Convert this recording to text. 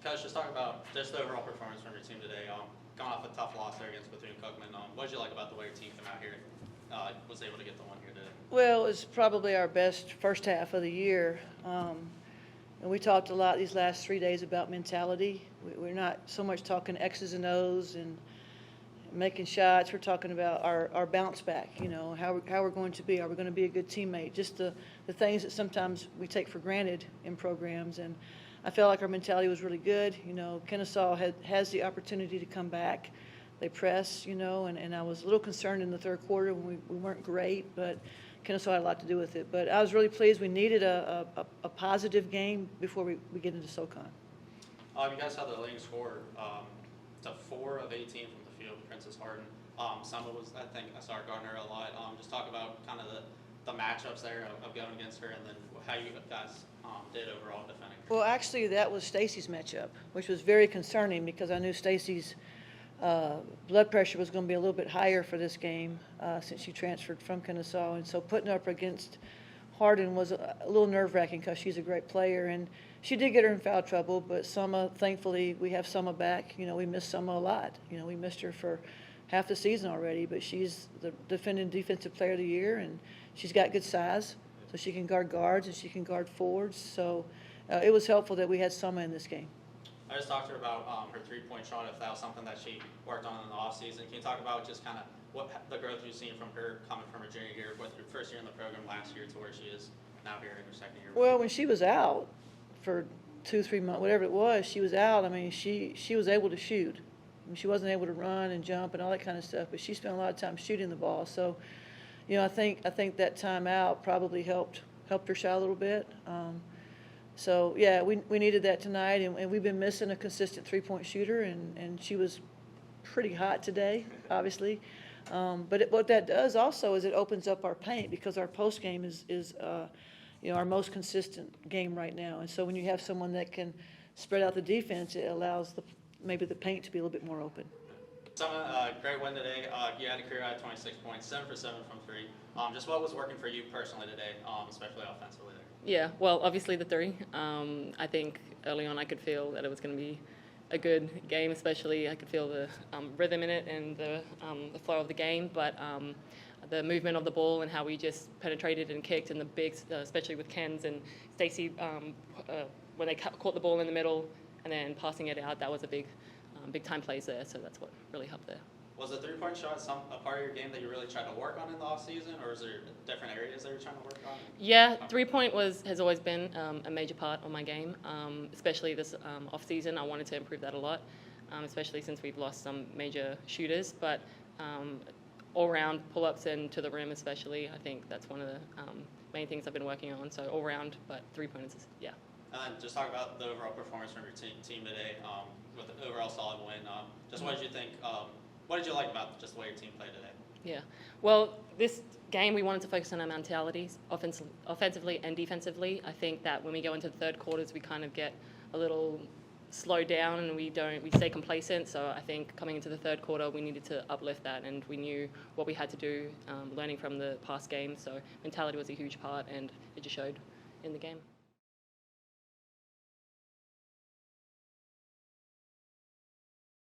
Coach, just talk about just the overall performance from your team today. Coming off a tough loss there against Bethune-Cookman, what did you like about the way your team came out here and was able to get the one here today? Well, it's probably our best first half of the year. And we talked a lot these last 3 days about mentality. We're not so much talking X's and O's and making shots. We're talking about our bounce back, how we're going to be. Are we going to be a good teammate? Just the things that sometimes we take for granted in programs. And I felt like our mentality was really good. Kennesaw has the opportunity to come back. They press, and I was a little concerned in the third quarter when we weren't great, but Kennesaw had a lot to do with it. But I was really pleased. We needed a positive game before we get into SoCon. You guys had the leading score to 4 of 18 from the field, Princess Harden. Summah was, I think, I saw Gardner a lot. Just talk about kind of the matchups there of going against her, and then how you guys did overall defending her. Well, actually, that was Stacy's matchup, which was very concerning because I knew Stacy's blood pressure was going to be a little bit higher for this game since she transferred from Kennesaw. And so putting her up against Harden was a little nerve-wracking because she's a great player. And she did get her in foul trouble, but Summah, thankfully, we have Summah back. We missed Summah a lot. We missed her for half the season already, but she's the defending defensive player of the year, and she's got good size, so she can guard guards and she can guard forwards. So it was helpful that we had Summah in this game. I just talked to her about her three-point shot, if that was something that she worked on in the offseason. Can you talk about just kind of what the growth you've seen from her coming from her junior year, with her first year in the program last year to where she is now here in her second year? Well, when she was out for 2-3 months, whatever it was, she was out. I mean, she was able to shoot. She wasn't able to run and jump and all that kind of stuff, but she spent a lot of time shooting the ball. So, I think that time out probably helped her shot a little bit. So, yeah, we needed that tonight, and we've been missing a consistent three-point shooter, and she was pretty hot today, obviously. But what that does also is it opens up our paint, because our post game is our most consistent game right now. And so when you have someone that can spread out the defense, it allows maybe the paint to be a little bit more open. Summah, great win today. You had a career high 26 points, 7 for 7 from 3. Just what was working for you personally today, especially offensively there? Yeah, well, obviously the 3. I think early on I could feel that it was going to be a good game, especially I could feel the rhythm in it and the flow of the game, but the movement of the ball and how we just penetrated and kicked, and the bigs, especially with Ken's and Stacey, when they caught the ball in the middle and then passing it out, that was a big time plays there, so that's what really helped there. Was the three-point shot a part of your game that you really tried to work on in the offseason, or is there different areas that you're trying to work on? Yeah, three-point has always been a major part of my game, especially this off-season. I wanted to improve that a lot, especially since we've lost some major shooters. But all-round pull-ups and to the rim especially, I think that's one of the main things I've been working on. So all-round, but three-pointers, yeah. And just talk about the overall performance from your team today with an overall solid win. Just what did you think? What did you like about just the way your team played today? Yeah, well, this game we wanted to focus on our mentalities, offensively and defensively. I think that when we go into the third quarters, we kind of get a little slowed down and we stay complacent. So I think coming into the third quarter, we needed to uplift that, and we knew what we had to do, learning from the past game. So mentality was a huge part, and it just showed in the game.